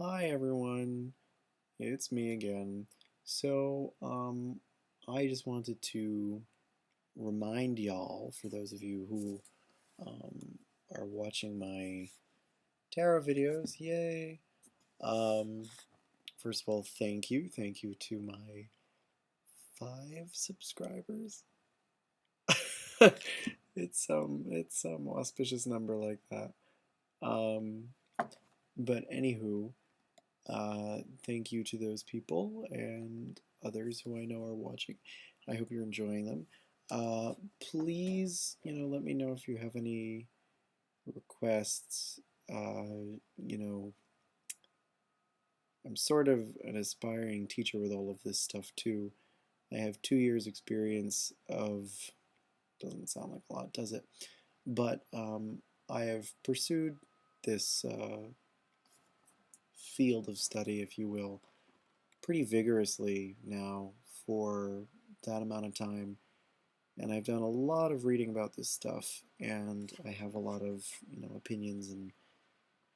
Hi everyone, it's me again. So, I just wanted to remind y'all, for those of you who are watching my tarot videos, yay! Um, First of all, thank you to my 5 subscribers. It's some auspicious number like that. Um, but anywho, thank you to those people and others who I know are watching. I hope you're enjoying them. Please, let me know if you have any requests. You know, I'm sort of an aspiring teacher with all of this stuff too. I have 2 years experience of, doesn't sound like a lot, does it? But I have pursued this field of study, if you will, pretty vigorously now for that amount of time. And I've done a lot of reading about this stuff, and I have a lot of opinions and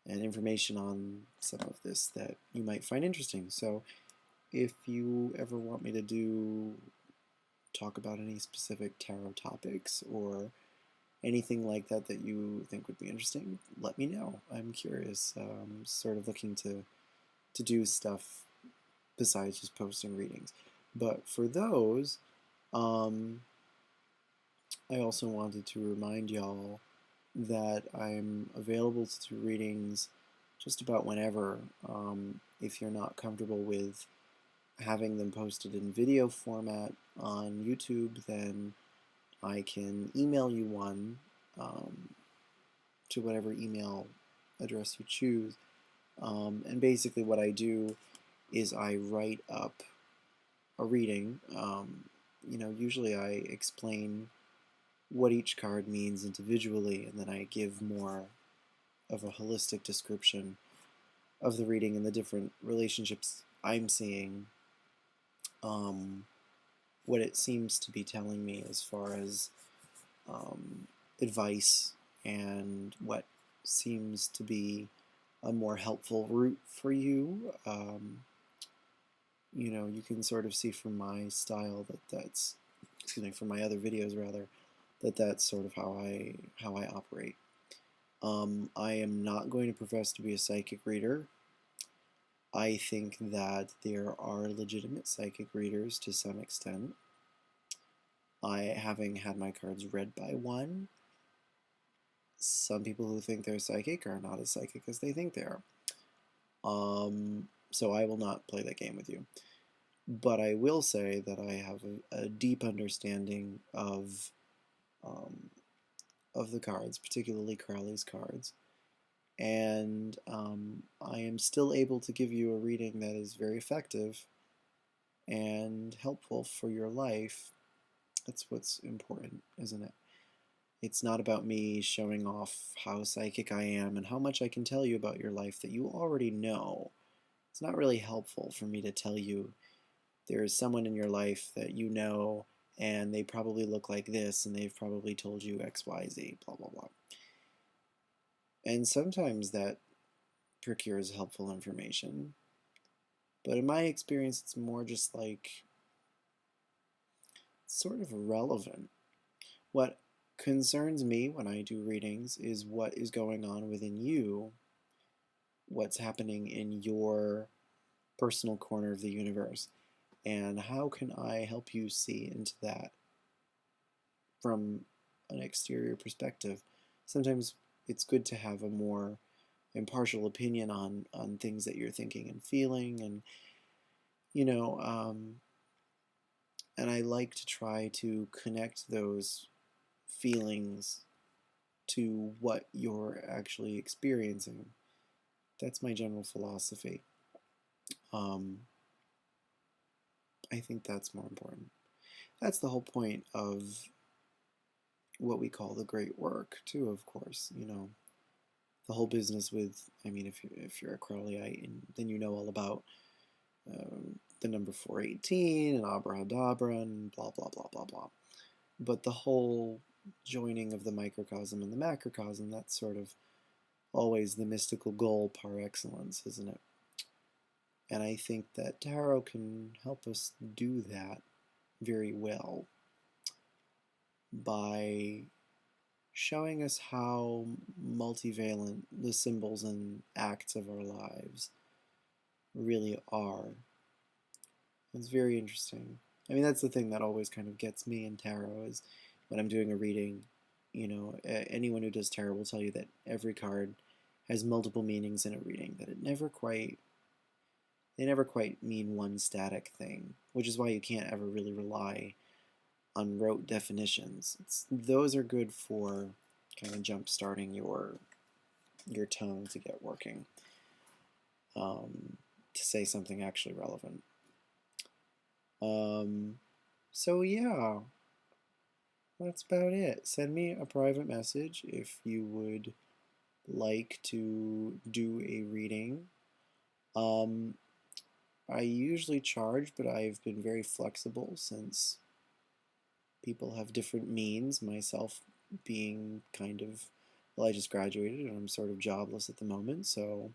information on some of this that you might find interesting. So if you ever want me to talk about any specific tarot topics or anything like that that you think would be interesting, let me know. I'm curious. Sort of looking to do stuff besides just posting readings. But for those, um, I also wanted to remind y'all that I'm available to do readings just about whenever. If you're not comfortable with having them posted in video format on YouTube, then I can email you one um, to whatever email address you choose. And basically, what I do is I write up a reading. Usually I explain what each card means individually, and then I give more of a holistic description of the reading and the different relationships I'm seeing, um, what it seems to be telling me as far as um, advice and what seems to be a more helpful route for you. You can sort of see from my style that's, excuse me, from my other videos rather, that's sort of how I operate. I am not going to profess to be a psychic reader. I think that there are legitimate psychic readers to some extent. Having had my cards read by one, some people who think they're psychic are not as psychic as they think they are. So I will not play that game with you. But I will say that I have a deep understanding um, of the cards, particularly Crowley's cards. And I am still able to give you a reading that is very effective and helpful for your life. That's what's important, isn't it? It's not about me showing off how psychic I am and how much I can tell you about your life that you already know. It's not really helpful for me to tell you there is someone in your life that you know and they probably look like this and they've probably told you XYZ, blah, blah, blah. And sometimes that procures helpful information. But in my experience, it's more just like sort of irrelevant. What concerns me when I do readings is what is going on within you, what's happening in your personal corner of the universe, and how can I help you see into that from an exterior perspective. Sometimes it's good to have a more impartial opinion on things that you're thinking and feeling, and you know, um, and I like to try to connect those feelings to what you're actually experiencing. That's my general philosophy. Um, I think that's more important. That's the whole point of what we call the great work, too, of course. The whole business with, I mean, if you're a Crowleyite, then you know all about the number 418 and abrahadabra and blah, blah, blah, blah, blah. But the whole joining of the microcosm and the macrocosm, that's sort of always the mystical goal par excellence, isn't it? And I think that tarot can help us do that very well by showing us how multivalent the symbols and acts of our lives really are. It's very interesting. I mean, that's the thing that always kind of gets me in tarot is when I'm doing a reading, anyone who does tarot will tell you that every card has multiple meanings in a reading, that they never quite mean one static thing, which is why you can't ever really rely on rote definitions. Those are good for kind of jump starting your tongue to get working, to say something actually relevant. So yeah, that's about it. Send me a private message if you would like to do a reading. I usually charge, but I've been very flexible since people have different means, myself being kind of, well, I just graduated and I'm sort of jobless at the moment, so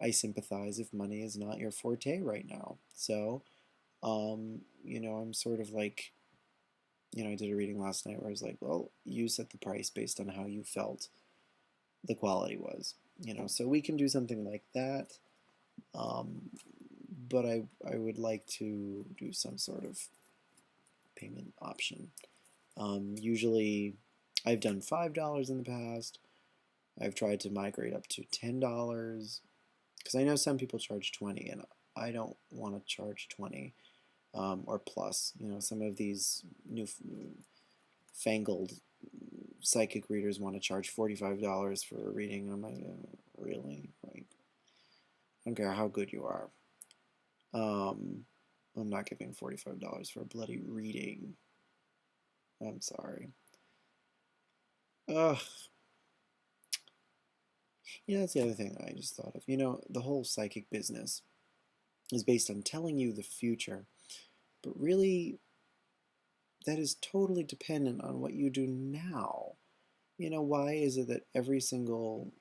I sympathize if money is not your forte right now. So, I'm sort of like, I did a reading last night where I was like, well, you set the price based on how you felt the quality was, so we can do something like that. But I would like to do some sort of payment option. Usually, I've done $5 in the past. I've tried to migrate up to $10 because I know some people charge 20, and I don't want to charge 20 or plus. Some of these new fangled psychic readers want to charge $45 for a reading. I'm like, really? Like, I don't care how good you are. I'm not giving $45 for a bloody reading. I'm sorry. Ugh. That's the other thing that I just thought of. The whole psychic business is based on telling you the future, but really, that is totally dependent on what you do now. Why is it that every single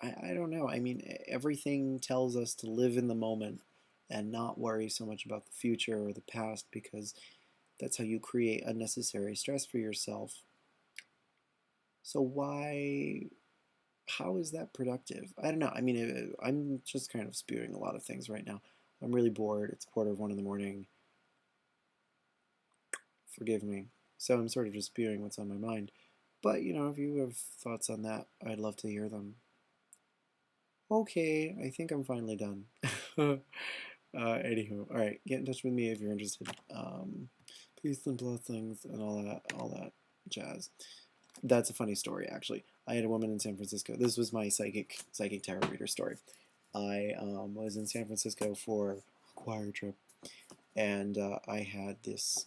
I don't know. I mean, everything tells us to live in the moment and not worry so much about the future or the past because that's how you create unnecessary stress for yourself. So how is that productive? I don't know. I mean, I'm just kind of spewing a lot of things right now. I'm really bored. It's 1:45 in the morning. Forgive me. So I'm sort of just spewing what's on my mind. But, if you have thoughts on that, I'd love to hear them. Okay, I think I'm finally done. Anywho, all right, get in touch with me if you're interested. Peace and blessings and all that jazz. That's a funny story, actually. I had a woman in San Francisco. This was my psychic tarot reader story. I was in San Francisco for a choir trip, and I had this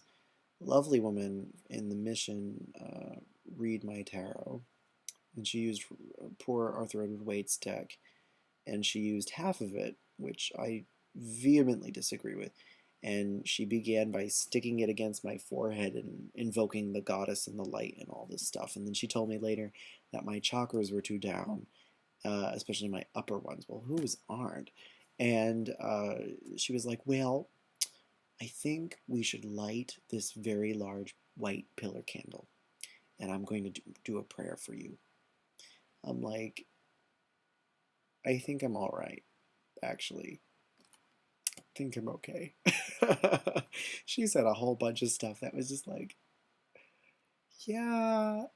lovely woman in the Mission read my tarot, and she used poor Arthur Edward Waite's deck, and she used half of it, which I vehemently disagree with. And she began by sticking it against my forehead and invoking the goddess and the light and all this stuff. And then she told me later that my chakras were too down, especially my upper ones. Well, whose aren't? And she was like, well, I think we should light this very large white pillar candle, and I'm going to do a prayer for you. I'm like, I think I'm all right, actually. I think I'm okay. She said a whole bunch of stuff that was just like, yeah,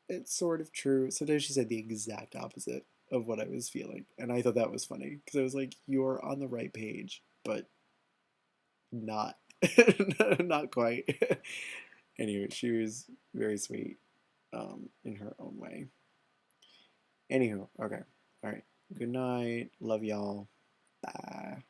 it's sort of true. Sometimes she said the exact opposite of what I was feeling. And I thought that was funny because I was like, you're on the right page, but not. Not quite. Anyway, she was very sweet in her own way. Anywho, okay. All right. Good night. Love y'all. Bye.